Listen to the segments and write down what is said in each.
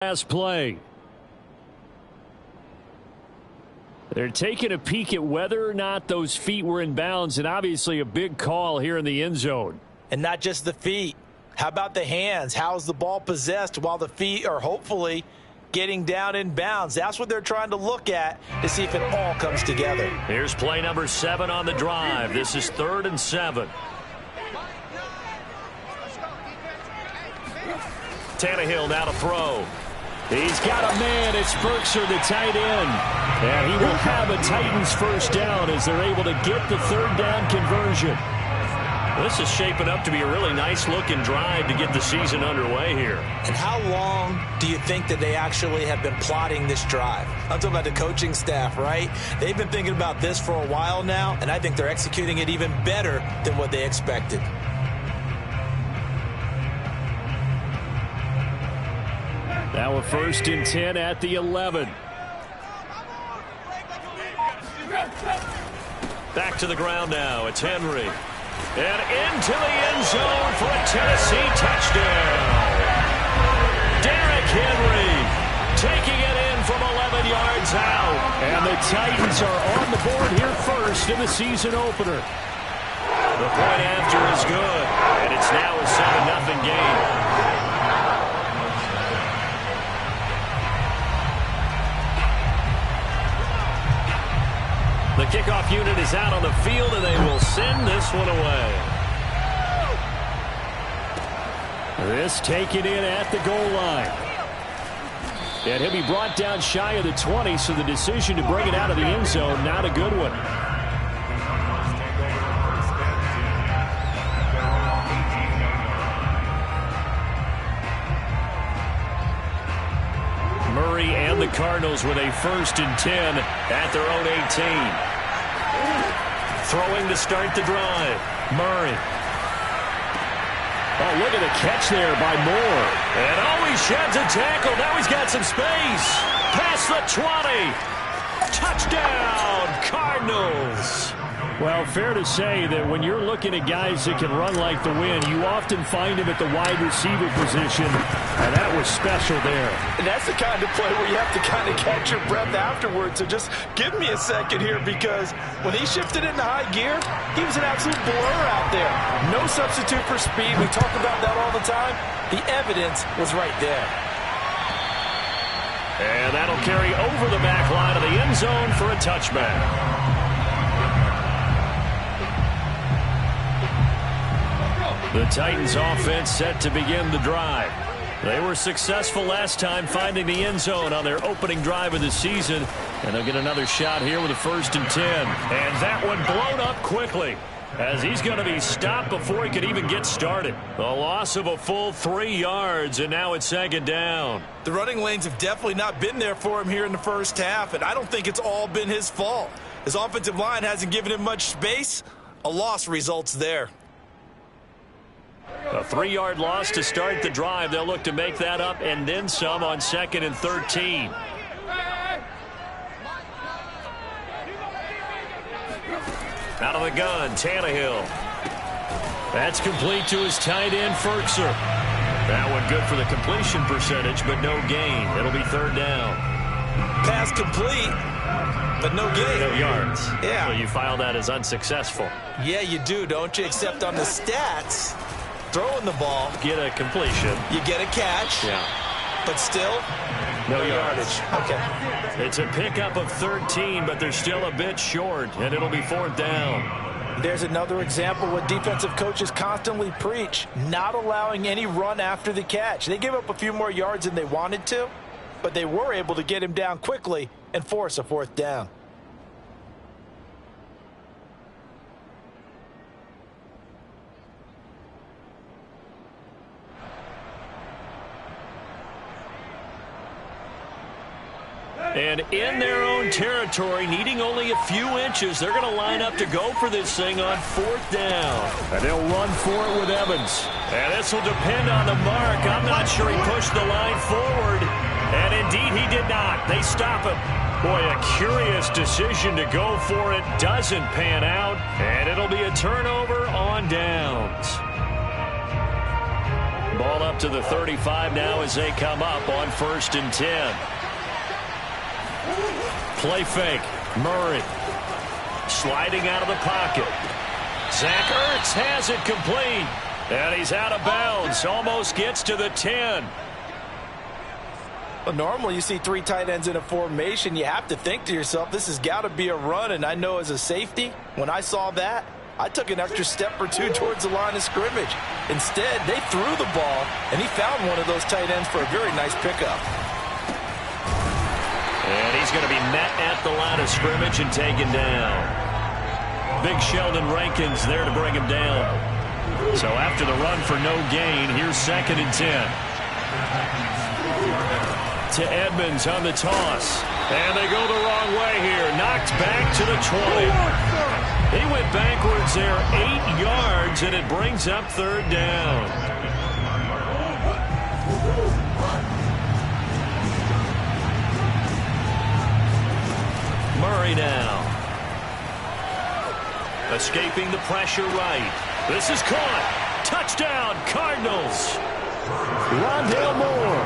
last play. They're taking a peek at whether or not those feet were in bounds, and obviously a big call here in the end zone. And not just the feet. How about the hands? How's the ball possessed while the feet are hopefully getting down in bounds? That's what they're trying to look at to see if it all comes together. Here's play number 7 on the drive. This is 3rd and 7. Tannehill now to throw. He's got a man. It's Firkser, the tight end. And he will have a Titans first down as they're able to get the 3rd down conversion. This is shaping up to be a really nice-looking drive to get the season underway here. And how long do you think that they actually have been plotting this drive? I'm talking about the coaching staff, right? They've been thinking about this for a while now, and I think they're executing it even better than what they expected. Now a 1st and 10 at the 11. Back to the ground now. It's Henry. And into the end zone for a Tennessee touchdown. Derrick Henry taking it in from 11 yards out. And the Titans are on the board here first in the season opener. The point after is good. And it's now a 7-0 game. The kickoff unit is out on the field, and they will send this one away. This taken in at the goal line. And he'll be brought down shy of the 20, so the decision to bring it out of the end zone, not a good one. Murray and the Cardinals with a 1st and 10 at their own 18. Throwing to start the drive. Murray. Oh, look at the catch there by Moore. And he sheds a tackle. Now he's got some space. Past the 20. Touchdown, Cardinals. Well, fair to say that when you're looking at guys that can run like the wind, you often find him at the wide receiver position, and that was special there. And that's the kind of play where you have to kind of catch your breath afterwards. So just give me a second here, because when he shifted into high gear, he was an absolute blur out there. No substitute for speed. We talk about that all the time. The evidence was right there. And that'll carry over the back line of the end zone for a touchback. The Titans offense set to begin the drive. They were successful last time finding the end zone on their opening drive of the season. And they'll get another shot here with a 1st and 10. And that one blown up quickly, as he's going to be stopped before he could even get started. A loss of a full 3 yards, and now it's 2nd down. The running lanes have definitely not been there for him here in the first half, and I don't think it's all been his fault. His offensive line hasn't given him much space. A loss results there. A 3-yard loss to start the drive. They'll look to make that up and then some on 2nd and 13. Out of the gun, Tannehill. That's complete to his tight end, Firkser. That one good for the completion percentage, but no gain. It'll be 3rd down. Pass complete, but no gain. No yards. Yeah. So you file that as unsuccessful. Yeah, you do, don't you? Except on the stats, throwing the ball, get a completion. You get a catch. Yeah. But still, no yardage. Okay. It's a pickup of 13, but they're still a bit short, and it'll be 4th down. There's another example what defensive coaches constantly preach, not allowing any run after the catch. They gave up a few more yards than they wanted to, but they were able to get him down quickly and force a 4th down. And in their own territory, needing only a few inches, they're going to line up to go for this thing on 4th down. And they'll run for it with Evans. And this will depend on the mark. I'm not sure he pushed the line forward. And indeed, he did not. They stop him. Boy, a curious decision to go for it. Doesn't pan out. And it'll be a turnover on downs. Ball up to the 35 now as they come up on 1st and 10. Play fake. Murray sliding out of the pocket. Zach Ertz has it complete. And he's out of bounds. Almost gets to the 10. Well, normally you see 3 tight ends in a formation. You have to think to yourself, this has got to be a run. And I know as a safety, when I saw that, I took an extra step or 2 towards the line of scrimmage. Instead, they threw the ball, and he found one of those tight ends for a very nice pickup. And he's going to be met at the line of scrimmage and taken down. Big Sheldon Rankins there to bring him down. So after the run for no gain, here's 2nd and 10. To Edmonds on the toss. And they go the wrong way here. Knocked back to the 20. He went backwards there 8 yards, and it brings up 3rd down. Murray now. Escaping the pressure right. This is caught. Touchdown, Cardinals. Rondale Moore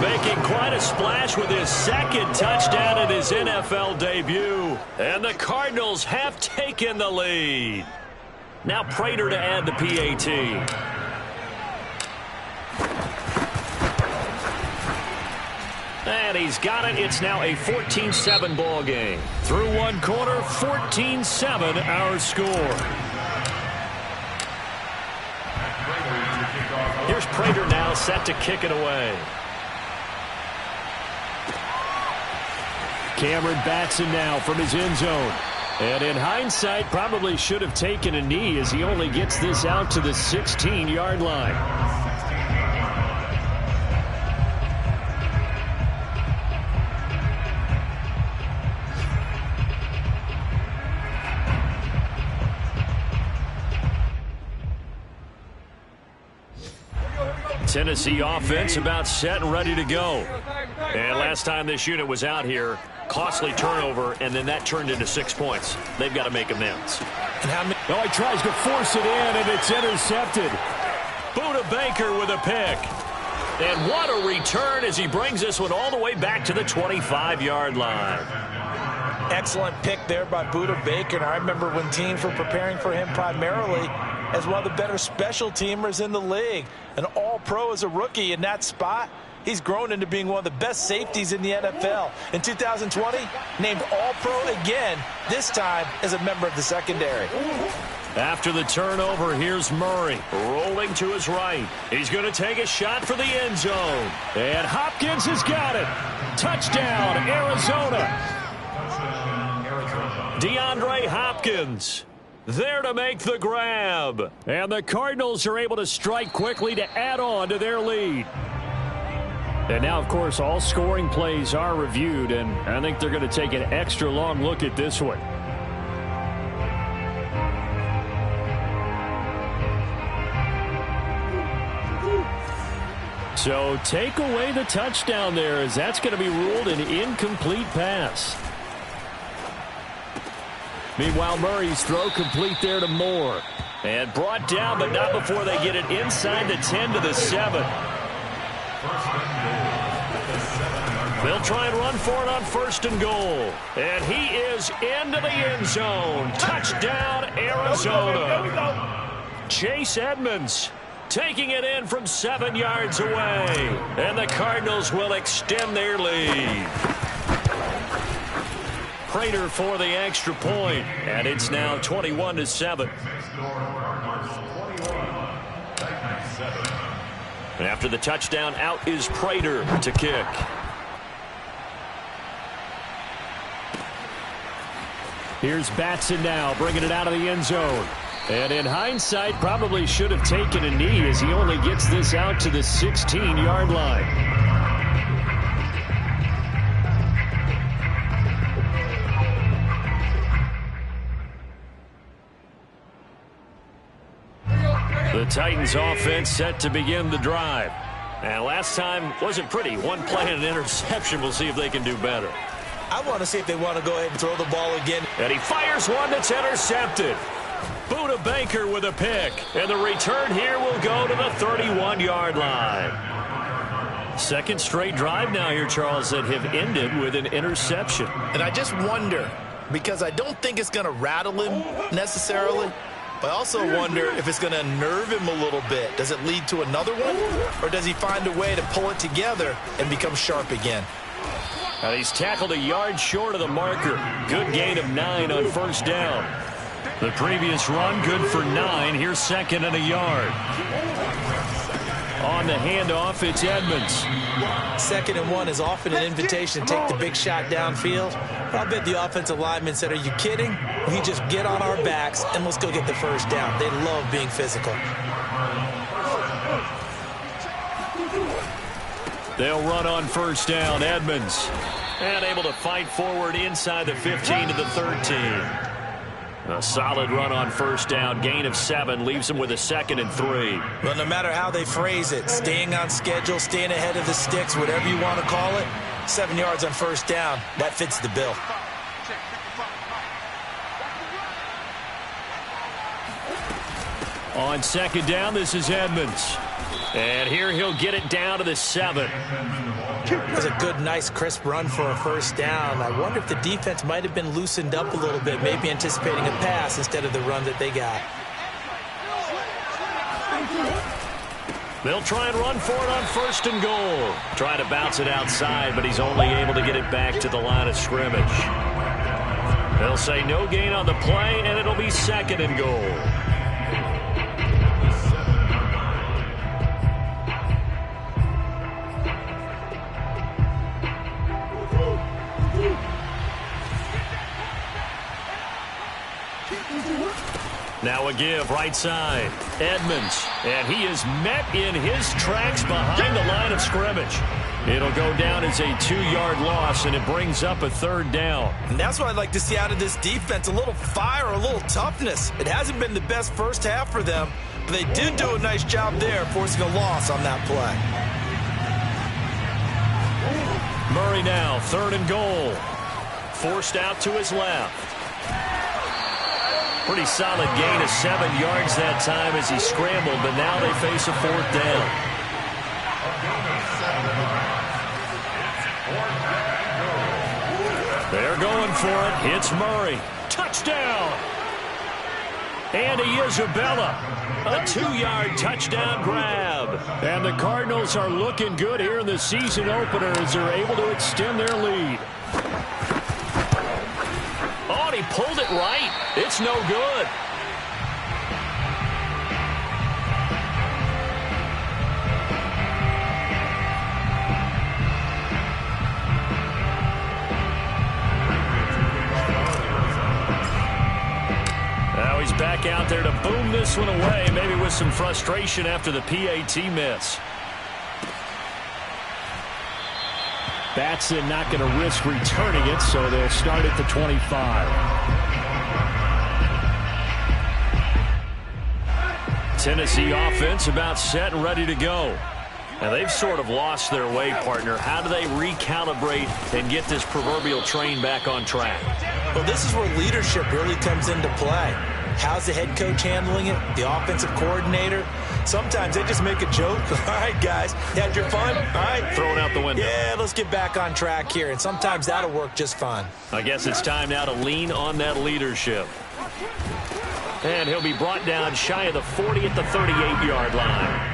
making quite a splash with his 2nd touchdown in his NFL debut. And the Cardinals have taken the lead. Now Prater to add the PAT. And he's got it. It's now a 14-7 ball game. Through 1 quarter, 14-7 our score. Here's Prater now set to kick it away. Cameron Batson now from his end zone. And in hindsight, probably should have taken a knee as he only gets this out to the 16-yard line. Tennessee offense about set and ready to go. And last time this unit was out here, costly turnover, and then that turned into 6 points. They've got to make amends. And how many? Oh, he tries to force it in, and it's intercepted. Budda Baker with a pick. And what a return as he brings this one all the way back to the 25-yard line. Excellent pick there by Budda Baker. And I remember when teams were preparing for him primarily as one of the better special teamers in the league. An all-pro as a rookie in that spot. He's grown into being one of the best safeties in the NFL. In 2020, named all-pro again, this time as a member of the secondary. After the turnover, here's Murray rolling to his right. He's going to take a shot for the end zone. And Hopkins has got it. Touchdown, Arizona. DeAndre Hopkins there to make the grab. And the Cardinals are able to strike quickly to add on to their lead. And now, of course, all scoring plays are reviewed, and I think they're going to take an extra long look at this one. So take away the touchdown there, as that's going to be ruled an incomplete pass. Meanwhile, Murray's throw complete there to Moore. And brought down, but not before they get it inside the 10 to the 7. They'll try and run for it on 1st and goal. And he is into the end zone. Touchdown, Arizona. Chase Edmonds taking it in from 7 yards away. And the Cardinals will extend their lead. Prater for the extra point, and it's now 21-7. And after the touchdown, out is Prater to kick. Here's Batson now, bringing it out of the end zone. And in hindsight, probably should have taken a knee as he only gets this out to the 16-yard line. The Titans offense set to begin the drive. And last time wasn't pretty. One play and an interception. We'll see if they can do better. I want to see if they want to go ahead and throw the ball again. And he fires one that's intercepted. Buda Baker with a pick. And the return here will go to the 31-yard line. Second straight drive now here, Charles, that have ended with an interception. And I just wonder, because I don't think it's going to rattle him necessarily, but I also wonder if it's going to nerve him a little bit. Does it lead to another one, or does he find a way to pull it together and become sharp again? He's tackled a yard short of the marker. Good gain of 9 on first down. The previous run, good for 9. Here's second and a yard. On the handoff, it's Edmonds. 2nd and 1 is often an invitation to take the big shot downfield. I bet the offensive lineman said, are you kidding? We just get on our backs and let's go get the first down. They love being physical. They'll run on first down. Edmonds. And able to fight forward inside the 15 to the 13. A solid run on first down. Gain of 7 leaves them with a 2nd and 3. Well, no matter how they phrase it, staying on schedule, staying ahead of the sticks, whatever you want to call it, 7 yards on first down, that fits the bill. On second down, this is Edmonds. And here he'll get it down to the 7. It was a good, nice, crisp run for a first down. I wonder if the defense might have been loosened up a little bit, maybe anticipating a pass instead of the run that they got. They'll try and run for it on first and goal. Trying to bounce it outside, but he's only able to get it back to the line of scrimmage. They'll say no gain on the play, and it'll be 2nd and goal. Now a give right side. Edmonds. And he is met in his tracks behind the line of scrimmage. It'll go down as a 2-yard loss, and it brings up a 3rd down. And that's what I'd like to see out of this defense, a little fire, a little toughness. It hasn't been the best first half for them, but they did do a nice job there forcing a loss on that play. Murray now, 3rd and goal. Forced out to his left. Pretty solid gain of 7 yards that time as he scrambled, but now they face a 4th down. They're going for it. It's Murray. Touchdown! Andy Isabella. A 2-yard touchdown grab. And the Cardinals are looking good here in the season opener as they're able to extend their lead. Oh, and he pulled it right. It's no good. Now he's back out there to boom this one away, maybe with some frustration after the PAT miss. Batson not going to risk returning it, so they'll start at the 25. Tennessee offense about set and ready to go. Now they've sort of lost their way, partner. How do they recalibrate and get this proverbial train back on track? Well, this is where leadership really comes into play. How's the head coach handling it? The offensive coordinator? Sometimes they just make a joke. All right, guys, you had your fun? All right. Throw it out the window. Yeah, let's get back on track here. And sometimes that'll work just fine. I guess it's time now to lean on that leadership. And he'll be brought down shy of the 40 at the 38-yard line.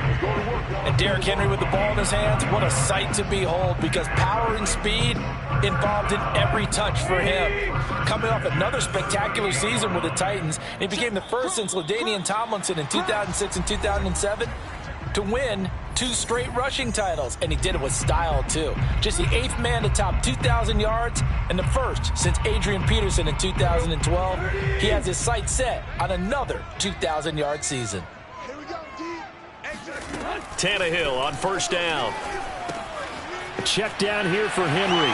And Derrick Henry with the ball in his hands, what a sight to behold, because power and speed involved in every touch for him. Coming off another spectacular season with the Titans, he became the first since LaDainian Tomlinson in 2006 and 2007 to win 2 straight rushing titles, and he did it with style too. Just the 8th man to top 2,000 yards and the first since Adrian Peterson in 2012. He has his sights set on another 2,000-yard season. Tannehill on first down. Check down here for Henry.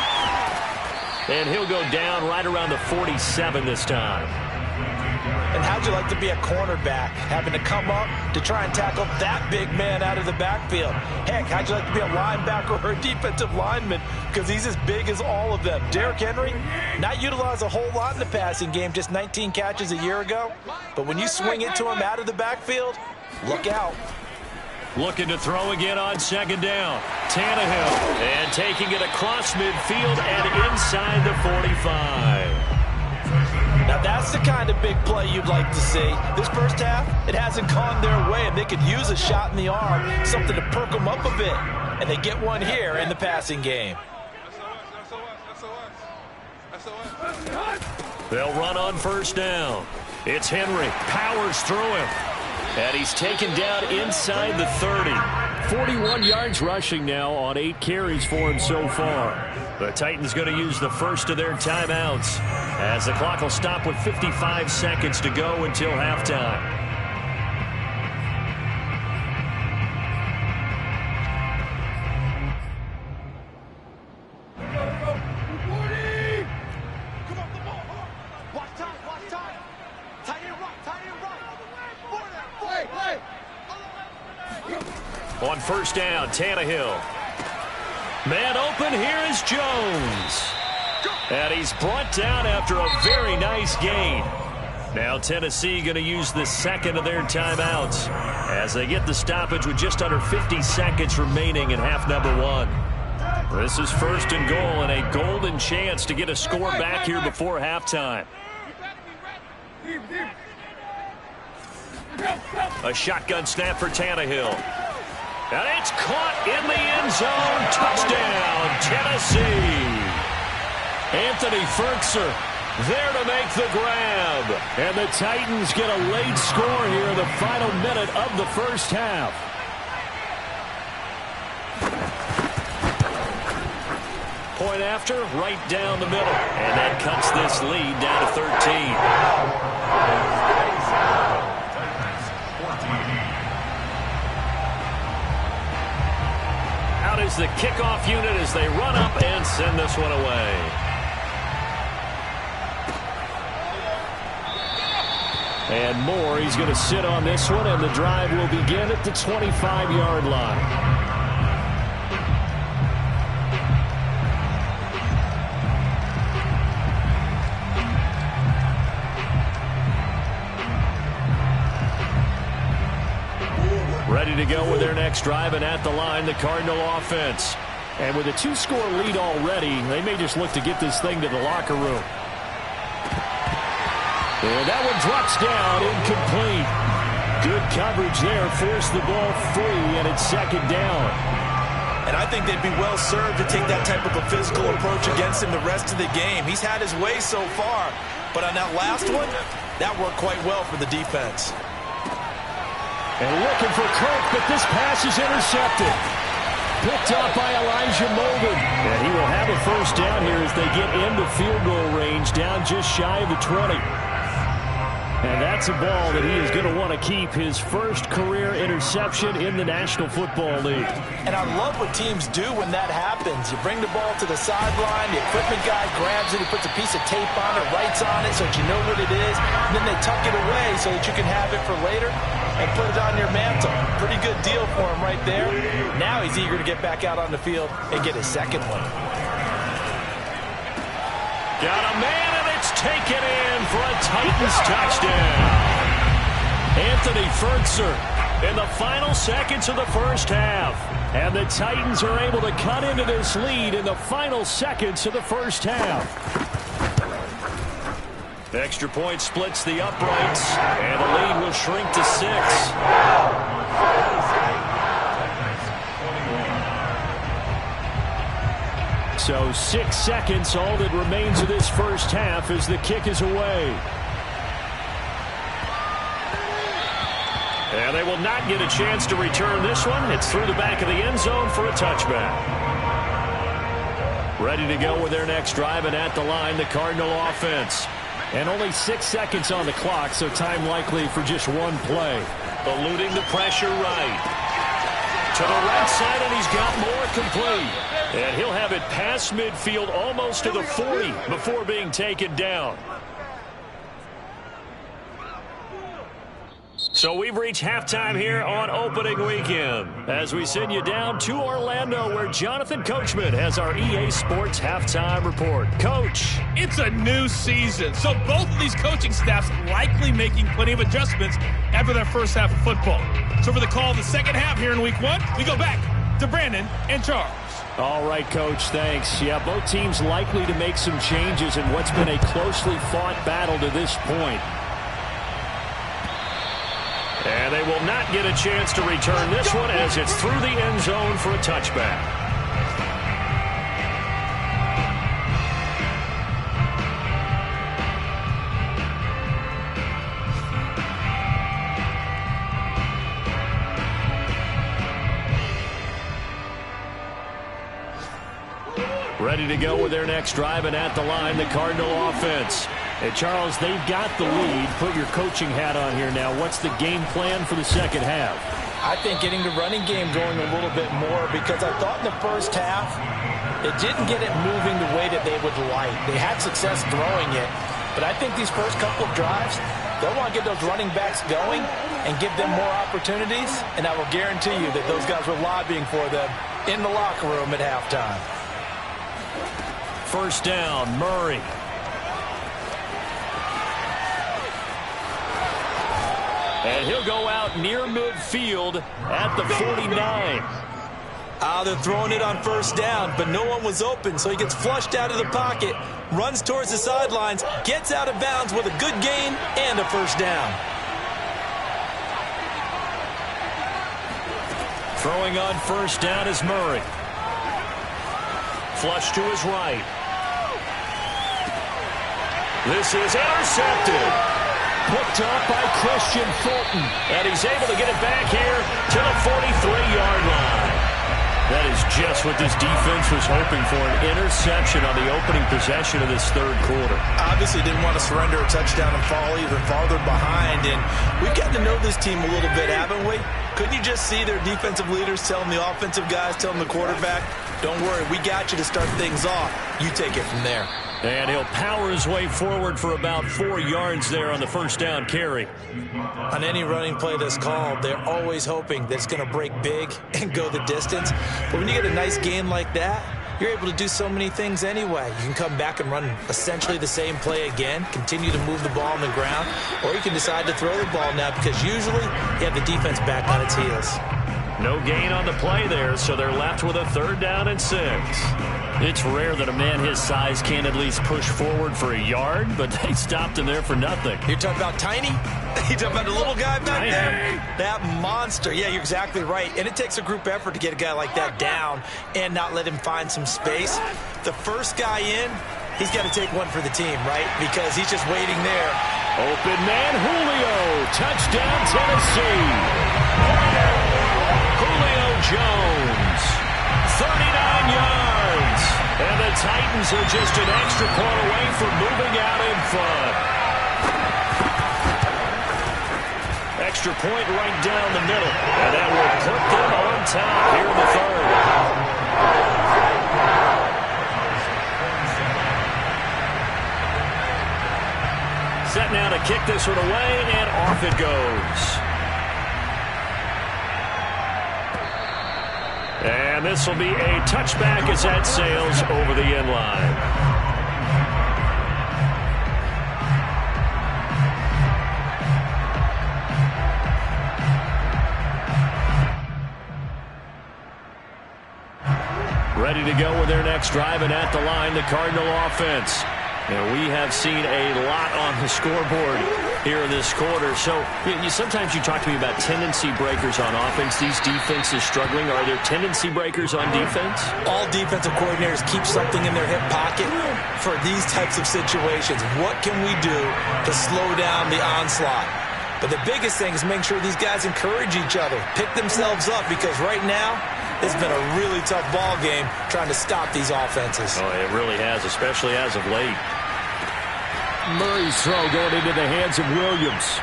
And he'll go down right around the 47 this time. And how'd you like to be a cornerback, having to come up to try and tackle that big man out of the backfield? Heck, how'd you like to be a linebacker or a defensive lineman because he's as big as all of them. Derrick Henry, not utilized a whole lot in the passing game, just 19 catches a year ago. But when you swing it to him out of the backfield, look out. Looking to throw again on second down. Tannehill, and taking it across midfield and inside the 45. Now that's the kind of big play you'd like to see. This first half, it hasn't gone their way, and they could use a shot in the arm, something to perk them up a bit. And they get one here in the passing game. They'll run on first down. It's Henry, powers through him. And he's taken down inside the 30. 41 yards rushing now on 8 carries for him so far. The Titans going to use the first of their timeouts as the clock will stop with 55 seconds to go until halftime. On first down, Tannehill. Man open, here is Jones. And he's brought down after a very nice gain. Now Tennessee going to use the second of their timeouts as they get the stoppage with just under 50 seconds remaining in half number 1. This is first and goal and a golden chance to get a score back here before halftime. A shotgun snap for Tannehill. And it's caught in the end zone. Touchdown, Tennessee. Anthony Firkser there to make the grab. And the Titans get a late score here in the final minute of the first half. Point after, right down the middle. And that cuts this lead down to 13. Is the kickoff unit as they run up and send this one away. And Moore, he's going to sit on this one, and the drive will begin at the 25-yard line. Ready to go with their next drive, and at the line, the Cardinal offense. And with a 2-score lead already, they may just look to get this thing to the locker room. And that one drops down, incomplete. Good coverage there, forced the ball free, and it's second down. And I think they'd be well served to take that type of a physical approach against him the rest of the game. He's had his way so far, but on that last one, that worked quite well for the defense. And looking for Kirk, but this pass is intercepted. Picked up by Elijah Molden. And he will have a first down here as they get into field goal range, down just shy of the 20. And that's a ball that he is going to want to keep, his first career interception in the National Football League. And I love what teams do when that happens. You bring the ball to the sideline, the equipment guy grabs it, he puts a piece of tape on it, writes on it so that you know what it is, and then they tuck it away so that you can have it for later and put it on your mantle. Pretty good deal for him right there. Now he's eager to get back out on the field and get his second one. Got a man, and it's taken in for a Titans touchdown. Anthony Firkser in the final seconds of the first half. And the Titans are able to cut into this lead in the final seconds of the first half. The extra point splits the uprights, and the lead will shrink to 6. So 6 seconds, all that remains of this first half as the kick is away. And they will not get a chance to return this one. It's through the back of the end zone for a touchback. Ready to go with their next drive, and at the line, the Cardinal offense. And only 6 seconds on the clock, so time likely for just one play. Eluding the pressure right. To the right side, and he's got Moore complete. And he'll have it past midfield almost to the 40 before being taken down. So we've reached halftime here on opening weekend as we send you down to Orlando where Jonathan Coachman has our EA Sports halftime report. Coach. It's a new season, so both of these coaching staffs likely making plenty of adjustments after their first half of football. So for the call of the second half here in week one, we go back to Brandon and Charles. All right, Coach, thanks. Yeah, both teams likely to make some changes in what's been a closely fought battle to this point. And they will not get a chance to return this one as it's through the end zone for a touchback. Ready to go with their next drive, and at the line, the Cardinal offense. And Charles, they've got the lead. Put your coaching hat on here now. What's the game plan for the second half? I think getting the running game going a little bit more, because I thought in the first half they didn't get it moving the way that they would like. They had success throwing it, but I think these first couple of drives, they'll want to get those running backs going and give them more opportunities, and I will guarantee you that those guys were lobbying for them in the locker room at halftime. First down, Murray. And he'll go out near midfield at the 49. They're throwing it on first down, but no one was open, so he gets flushed out of the pocket, runs towards the sidelines, gets out of bounds with a good gain and a first down. Throwing on first down is Murray. Flush to his right. This is intercepted. Picked up by Christian Fulton. And he's able to get it back here to the 43-yard line. That is just what this defense was hoping for, an interception on the opening possession of this third quarter. Obviously didn't want to surrender a touchdown and fall even farther behind. And we've gotten to know this team a little bit, haven't we? Couldn't you just see their defensive leaders telling the offensive guys, telling the quarterback, don't worry, we got you to start things off. You take it from there. And he'll power his way forward for about 4 yards there on the first down carry. On any running play that's called, they're always hoping that it's going to break big and go the distance. But when you get a nice gain like that, you're able to do so many things anyway. You can come back and run essentially the same play again, continue to move the ball on the ground, or you can decide to throw the ball now because usually you have the defense back on its heels. No gain on the play there, so they're left with a 3rd down and 6. It's rare that a man his size can at least push forward for a yard, but they stopped him there for nothing. You're talking about tiny? You're talking about the little guy back there? That monster. Yeah, you're exactly right. And it takes a group effort to get a guy like that down and not let him find some space. The first guy in, he's got to take one for the team, right? Because he's just waiting there. Open man, Julio. Touchdown, Tennessee. Julio Jones. 39 yards. And the Titans are just an extra point away from moving out in front. Extra point right down the middle. And that will put them on top here in the 3rd. Set now to kick this one away, and off it goes. And this will be a touchback as that sails over the end line. Ready to go with their next drive, and at the line, the Cardinal offense. And we have seen a lot on the scoreboard here in this quarter. So sometimes you talk to me about tendency breakers on offense. These defenses struggling. Are there tendency breakers on defense? All defensive coordinators keep something in their hip pocket for these types of situations. What can we do to slow down the onslaught? But the biggest thing is make sure these guys encourage each other, pick themselves up, because right now it's been a really tough ball game trying to stop these offenses. Oh, it really has, especially as of late. Murray's throw going into the hands of Williams.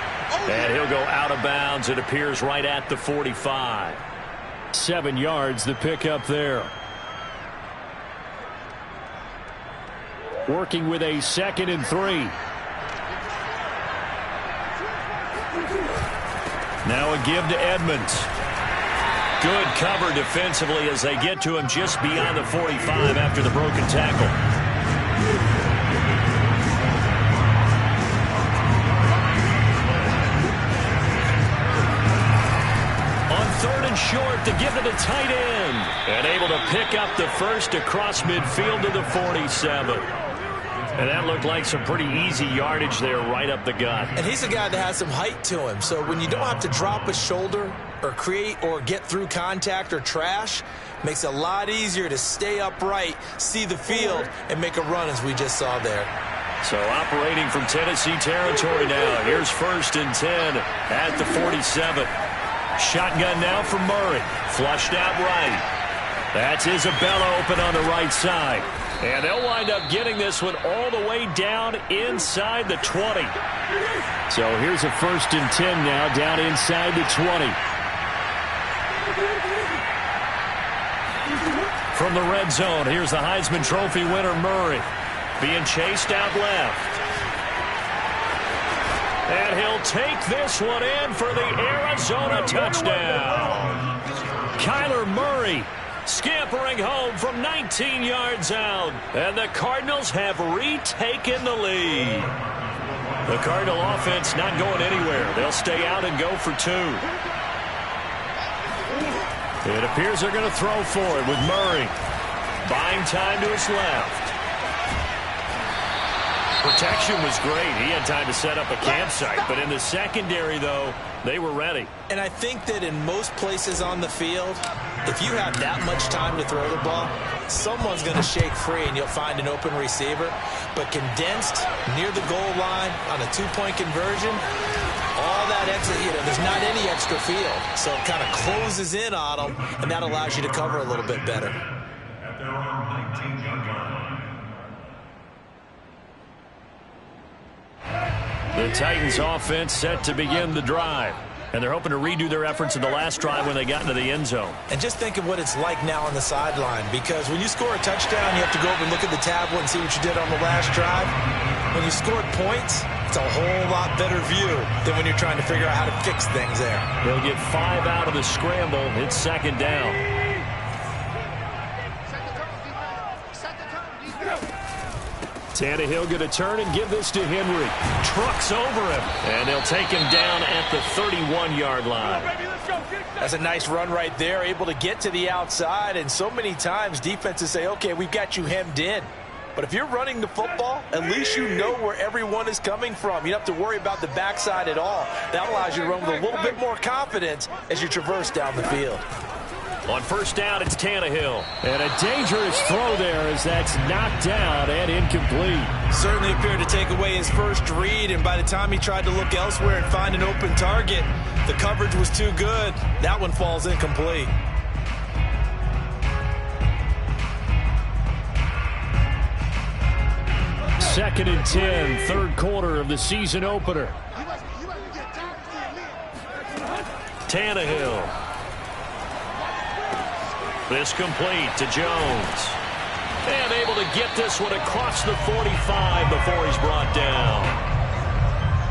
And he'll go out of bounds. It appears right at the 45. 7 yards, the pickup there. Working with a 2nd and 3. Now a give to Edmonds. Good cover defensively as they get to him just beyond the 45 after the broken tackle. On 3rd and short, to give to the tight end. And able to pick up the first across midfield to the 47. And that looked like some pretty easy yardage there right up the gut. And he's a guy that has some height to him. So when you don't have to drop a shoulder or create or get through contact or trash, makes it a lot easier to stay upright, see the field, and make a run as we just saw there. So operating from Tennessee territory now. Here's 1st and 10 at the 47. Shotgun now for Murray. Flushed out right. That's Isabella open on the right side. And they'll wind up getting this one all the way down inside the 20. So here's a 1st and 10 now down inside the 20. From the red zone, here's the Heisman Trophy winner Murray. Being chased out left. And he'll take this one in for the Arizona touchdown. Kyler Murray scampering home from 19 yards out. And the Cardinals have retaken the lead. The Cardinal offense not going anywhere. They'll stay out and go for 2. It appears they're going to throw for it with Murray. Buying time to his left. Protection was great. He had time to set up a campsite. But in the secondary, though, they were ready. And I think that in most places on the field, if you have that much time to throw the ball, someone's going to shake free and you'll find an open receiver. But condensed near the goal line on a 2-point conversion, all that extra, there's not any extra field. So it kind of closes in on them, and that allows you to cover a little bit better. At their own 19-yard line. The Titans offense set to begin the drive. And they're hoping to redo their efforts in the last drive when they got into the end zone. And just think of what it's like now on the sideline, because when you score a touchdown, you have to go over and look at the tablet and see what you did on the last drive. When you scored points, it's a whole lot better view than when you're trying to figure out how to fix things there. They'll get 5 out of the scramble. It's 2nd down. Tannehill going to turn and give this to Henry. Trucks over him, and they'll take him down at the 31-yard line. That's a nice run right there, able to get to the outside, and so many times defenses say, okay, we've got you hemmed in. But if you're running the football, at least you know where everyone is coming from. You don't have to worry about the backside at all. That allows you to run with a little bit more confidence as you traverse down the field. On 1st down, it's Tannehill. And a dangerous throw there as that's knocked down and incomplete. Certainly appeared to take away his first read, and by the time he tried to look elsewhere and find an open target, the coverage was too good. That one falls incomplete. Second and 10, 3rd quarter of the season opener. Tannehill. This complete to Jones. And able to get this one across the 45 before he's brought down.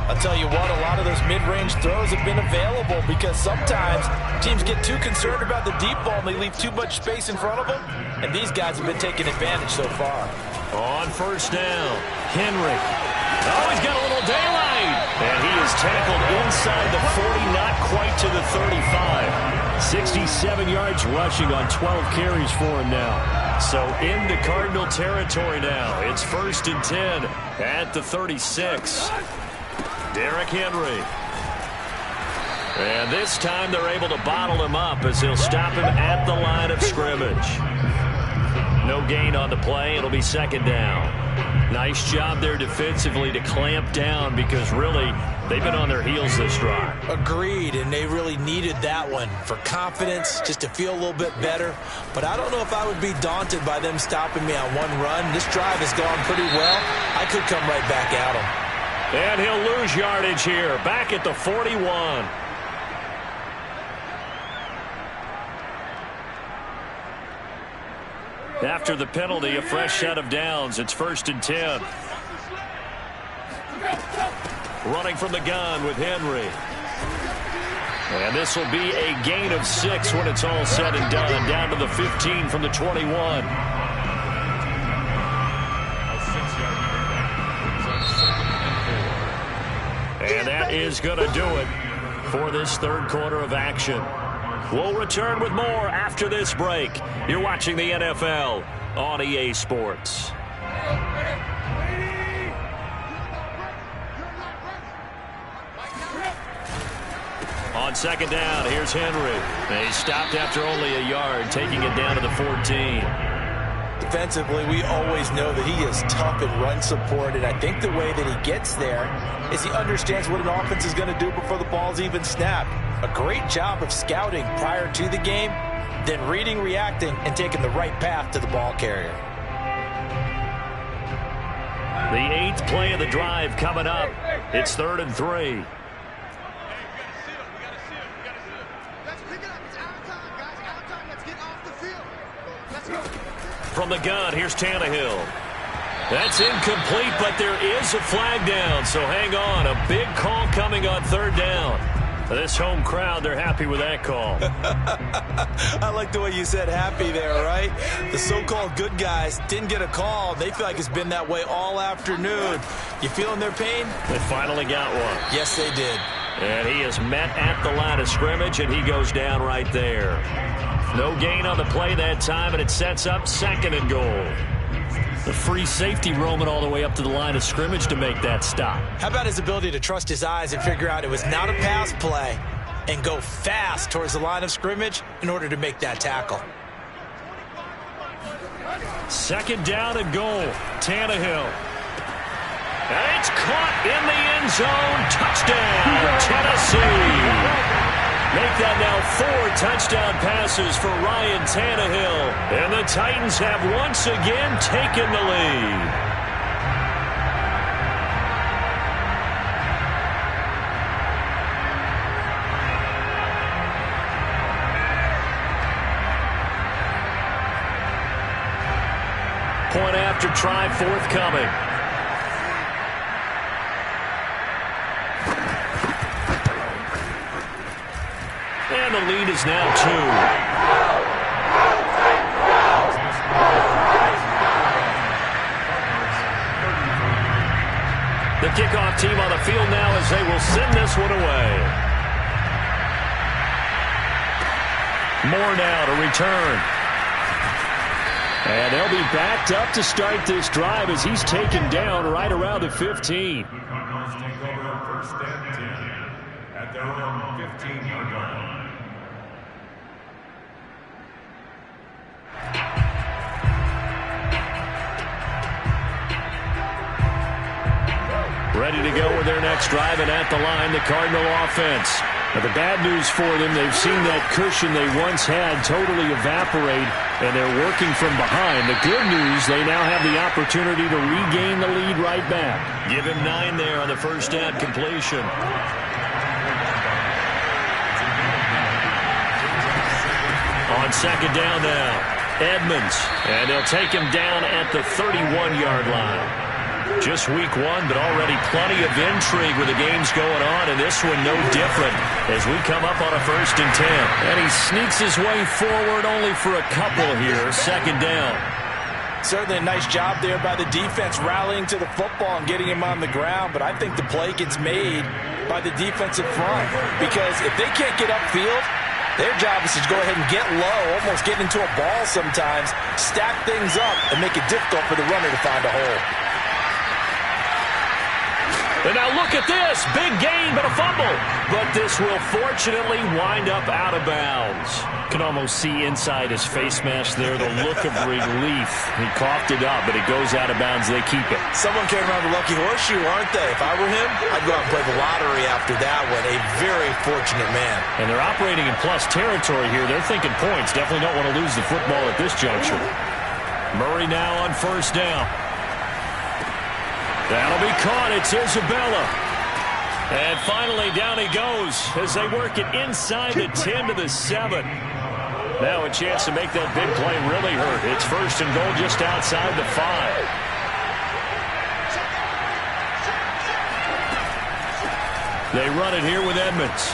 I'll tell you what, a lot of those mid-range throws have been available because sometimes teams get too concerned about the deep ball and they leave too much space in front of them. And these guys have been taking advantage so far. On 1st down, Henry. Oh, he's got a little daylight. And he is tackled inside the 40, not quite to the 35. 67 yards rushing on 12 carries for him now. So into Cardinal territory now. It's 1st and 10 at the 36. Derrick Henry. And this time they're able to bottle him up as he'll stop him at the line of scrimmage. No gain on the play. It'll be 2nd down. Nice job there defensively to clamp down because really they've been on their heels this drive. Agreed, and they really needed that one for confidence, just to feel a little bit better. But I don't know if I would be daunted by them stopping me on one run. This drive has gone pretty well. I could come right back at them. And he'll lose yardage here, back at the 41. After the penalty, a fresh set of downs. It's 1st and 10. Running from the gun with Henry. And this will be a gain of 6 when it's all said and done. Down to the 15 from the 21. And that is going to do it for this third quarter of action. We'll return with more after this break. You're watching the NFL on EA Sports. On second down, here's Henry. They stopped after only a yard, taking it down to the 14. Defensively, we always know that he is tough in run support, and I think the way that he gets there is he understands what an offense is going to do before the ball's even snapped. A great job of scouting prior to the game, then reading, reacting, and taking the right path to the ball carrier. The 8th play of the drive coming up. It's 3rd and 3. From the gun, here's Tannehill. That's incomplete, but there is a flag down, so hang on. A big call coming on 3rd down. This home crowd, they're happy with that call. I like the way you said happy there, right? The so-called good guys didn't get a call. They feel like it's been that way all afternoon. You feeling their pain? They finally got one. Yes, they did. And he is met at the line of scrimmage, and he goes down right there. No gain on the play that time, and it sets up 2nd and goal. The free safety roaming all the way up to the line of scrimmage to make that stop. How about his ability to trust his eyes and figure out it was not a pass play and go fast towards the line of scrimmage in order to make that tackle. 2nd down and goal. Tannehill. And it's caught in the end zone. Touchdown, Tennessee. Make that now 4 touchdown passes for Ryan Tannehill. And the Titans have once again taken the lead. Point after try forthcoming. And the lead is now 2. The kickoff team on the field now as they will send this one away. Moore now to return. And they'll be backed up to start this drive as he's taken down right around the 15. Cardinals take over 1st and 10 at their own 15-yard line. Ready to go with their next drive, and at the line, the Cardinal offense. But the bad news for them, they've seen that cushion they once had totally evaporate, and they're working from behind. The good news, they now have the opportunity to regain the lead right back. Give him 9 there on the first down completion. On second down now, Edmonds, and they'll take him down at the 31-yard line. Just week 1, but already plenty of intrigue with the games going on, and this one no different as we come up on a 1st and 10. And he sneaks his way forward only for a couple here, 2nd down. Certainly a nice job there by the defense rallying to the football and getting him on the ground, but I think the play gets made by the defensive front because if they can't get upfield, their job is to go ahead and get low, almost get into a ball sometimes, stack things up, and make it difficult for the runner to find a hole. And now look at this. Big gain, but a fumble. But this will fortunately wind up out of bounds. Can almost see inside his face mask there the look of relief. He coughed it up, but it goes out of bounds. They keep it. Someone came around the lucky horseshoe, aren't they? If I were him, I'd go out and play the lottery after that one. A very fortunate man. And they're operating in plus territory here. They're thinking points. Definitely don't want to lose the football at this juncture. Murray now on 1st down. That'll be caught. It's Isabella. And finally, down he goes as they work it inside the 10 to the 7. Now a chance to make that big play really hurt. It's 1st and goal just outside the 5. They run it here with Edmonds.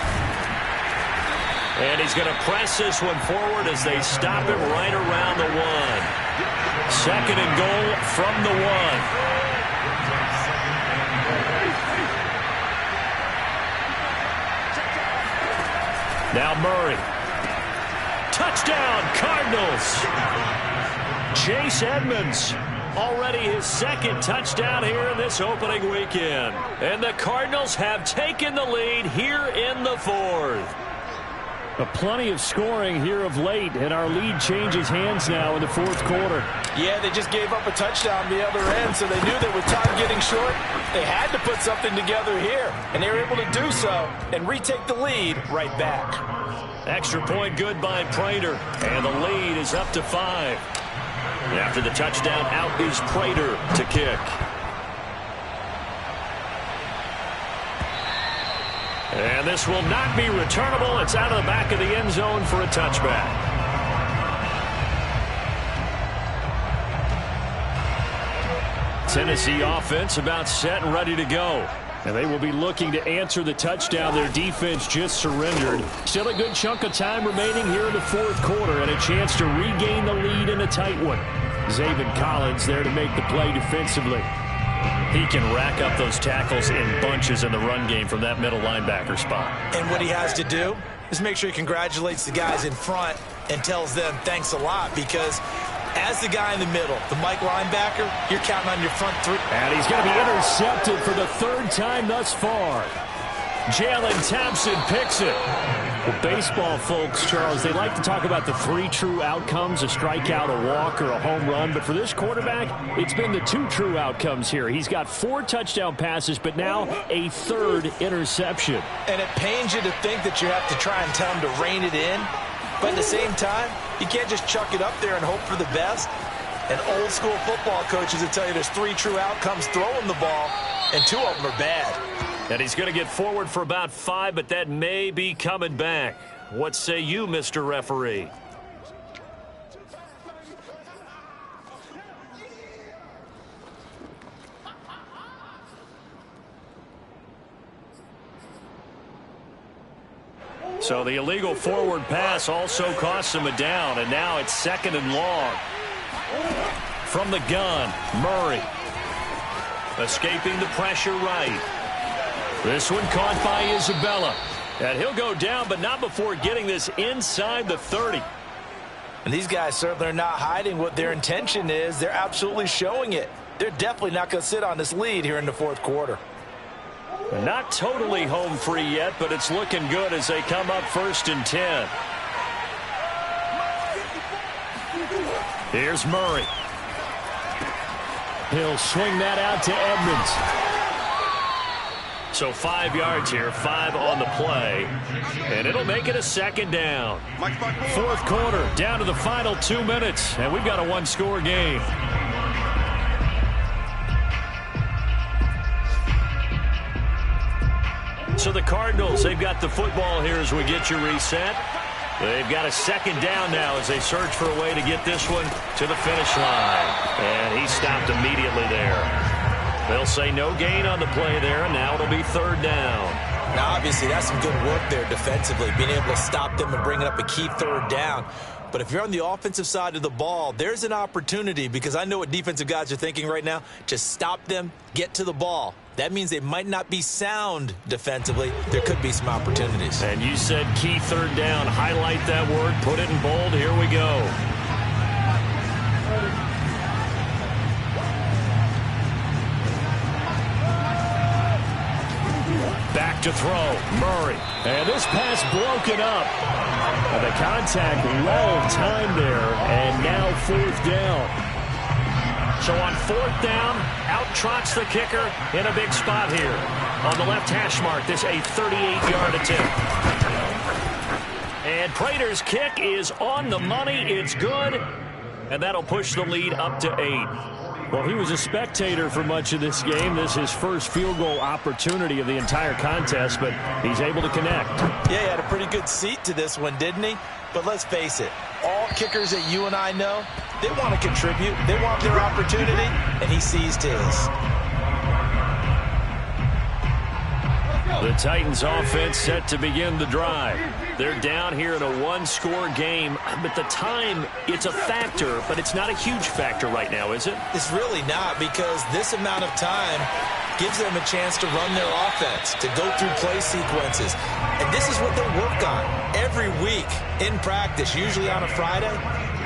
And he's going to press this one forward as they stop him right around the 1. 2nd and goal from the 1. Now Murray. Touchdown, Cardinals. Chase Edmonds. Already his 2nd touchdown here in this opening weekend. And the Cardinals have taken the lead here in the 4th. Plenty of scoring here of late, and our lead changes hands now in the 4th quarter. Yeah, they just gave up a touchdown the other end, so they knew that with time getting short, they had to put something together here. And they were able to do so and retake the lead right back. Extra point good by Prater, and the lead is up to 5. After the touchdown, out is Prater to kick. And this will not be returnable. It's out of the back of the end zone for a touchback. Tennessee offense about set and ready to go. And they will be looking to answer the touchdown their defense just surrendered. Still a good chunk of time remaining here in the 4th quarter and a chance to regain the lead in a tight one. Zaven Collins there to make the play defensively. He can rack up those tackles in bunches in the run game from that middle linebacker spot. And what he has to do is make sure he congratulates the guys in front and tells them thanks a lot, because as the guy in the middle, the Mike linebacker, you're counting on your front 3. And he's going to be intercepted for the 3rd time thus far. Jalen Thompson picks it. Well, baseball folks, Charles, they like to talk about the 3 true outcomes, a strikeout, a walk, or a home run. But for this quarterback, it's been the 2 true outcomes here. He's got 4 touchdown passes, but now a 3rd interception. And it pains you to think that you have to try and tell him to rein it in. But at the same time, you can't just chuck it up there and hope for the best. And old school football coaches will tell you there's 3 true outcomes throwing the ball, and 2 of them are bad. And he's going to get forward for about 5, but that may be coming back. What say you, Mr. Referee? So the illegal forward pass also costs him a down, and now it's 2nd and long. From the gun, Murray. Escaping the pressure right. This one caught by Isabella. And he'll go down, but not before getting this inside the 30. And these guys certainly are not hiding what their intention is. They're absolutely showing it. They're definitely not going to sit on this lead here in the 4th quarter. Not totally home free yet, but it's looking good as they come up 1st and 10. Here's Murray. He'll swing that out to Edmonds. So 5 yards here, 5 on the play, and it'll make it a 2nd down. 4th quarter, down to the final 2 minutes, and we've got a 1-score game. So the Cardinals, they've got the football here as we get you reset. They've got a 2nd down now as they search for a way to get this one to the finish line. And he stopped immediately there. They'll say no gain on the play there, and now it'll be 3rd down. Now, obviously, that's some good work there defensively, being able to stop them and bringing up a key 3rd down. But if you're on the offensive side of the ball, there's an opportunity, because I know what defensive guys are thinking right now. Just stop them, get to the ball. That means they might not be sound defensively. There could be some opportunities. And you said key 3rd down. Highlight that word. Put it in bold. Here we go. Back to throw. Murray. And this pass broken up. And the contact, long time there. And now 4th down. So on 4th down, out trots the kicker in a big spot here. On the left hash mark, this a 38-yard attempt. And Prater's kick is on the money. It's good. And that'll push the lead up to 8. Well, he was a spectator for much of this game. This is his first field goal opportunity of the entire contest, but he's able to connect. Yeah, he had a pretty good seat to this one, didn't he? But let's face it, all kickers that you and I know, they want to contribute. They want their opportunity, and he seized his. The Titans offense set to begin the drive. They're down here in a one-score game, but the time, it's a factor, but it's not a huge factor right now, is it? It's really not, because this amount of time gives them a chance to run their offense, to go through play sequences. And this is what they work on every week in practice, usually on a Friday.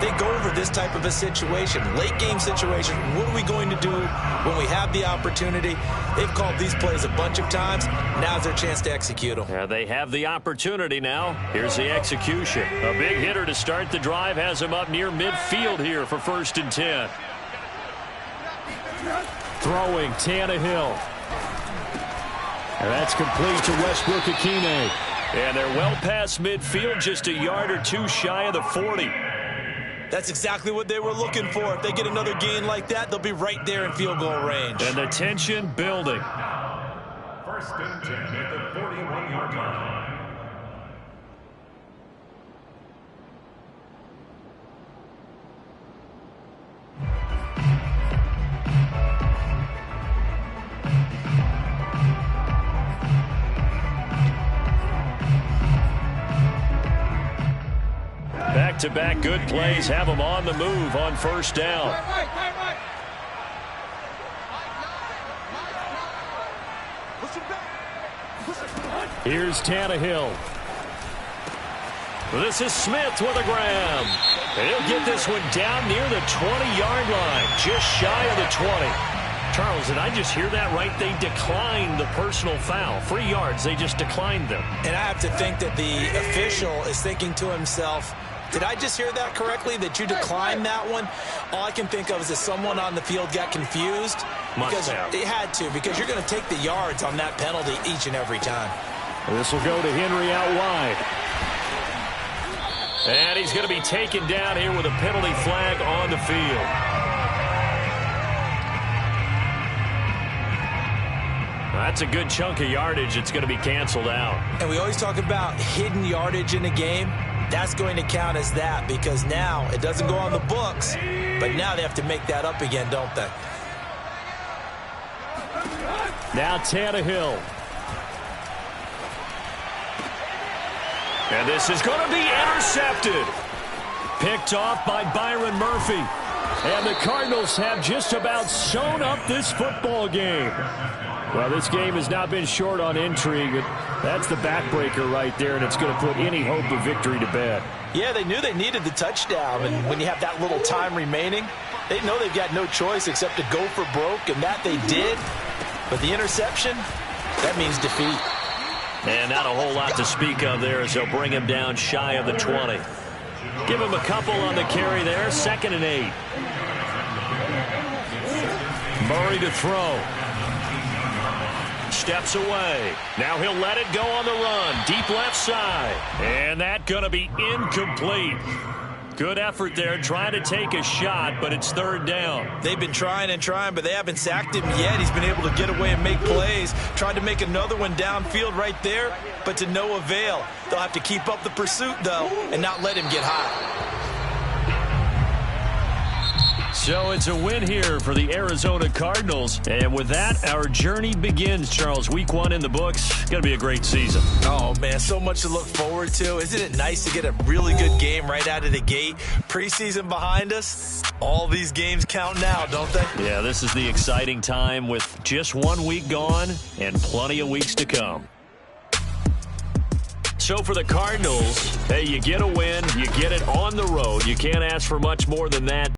They go over this type of a situation, late game situation. What are we going to do when we have the opportunity? They've called these plays a bunch of times. Now's their chance to execute them. Yeah, they have the opportunity now. Here's the execution. A big hitter to start the drive has him up near midfield here for 1st and 10. Throwing, Tannehill. And that's complete to Westbrook-Ikhine. And they're well past midfield, just a yard or two shy of the 40. That's exactly what they were looking for. If they get another gain like that, they'll be right there in field goal range. And the tension building. 1st and 10 at the 41-yard line. Back-to-back good plays have them on the move on 1st down. Here's Tannehill. This is Smith with a grab. And he'll get this one down near the 20-yard line, just shy of the 20. Charles, did I just hear that right? They declined the personal foul. 3 yards, they just declined them. And I have to think that the official is thinking to himself, did I just hear that correctly, that you declined that one? All I can think of is that someone on the field got confused. Must have. They had to, because you're going to take the yards on that penalty each and every time. This will go to Henry out wide. And he's going to be taken down here with a penalty flag on the field. That's a good chunk of yardage. It's going to be canceled out. And we always talk about hidden yardage in a game. That's going to count as that, because now it doesn't go on the books, but now they have to make that up again, don't they? Now Tannehill. And this is going to be intercepted. Picked off by Byron Murphy. And the Cardinals have just about sewn up this football game. Well, this game has not been short on intrigue. That's the backbreaker right there, and it's going to put any hope of victory to bed. Yeah, they knew they needed the touchdown, and when you have that little time remaining, they know they've got no choice except to go for broke, and that they did. But the interception, that means defeat. And not a whole lot to speak of there as they'll bring him down shy of the 20. Give him a couple on the carry there, 2nd and 8. Murray to throw. Steps away. Now he'll let it go on the run. Deep left side. And that's going to be incomplete. Good effort there, trying to take a shot, but it's 3rd down. They've been trying and trying, but they haven't sacked him yet. He's been able to get away and make plays. Tried to make another one downfield right there, but to no avail. They'll have to keep up the pursuit, though, and not let him get hot. So it's a win here for the Arizona Cardinals. And with that, our journey begins, Charles. Week 1 in the books. Going to be a great season. Oh, man, so much to look forward to. Isn't it nice to get a really good game right out of the gate? Preseason behind us. All these games count now, don't they? Yeah, this is the exciting time with just 1 week gone and plenty of weeks to come. So for the Cardinals, hey, you get a win, you get it on the road. You can't ask for much more than that.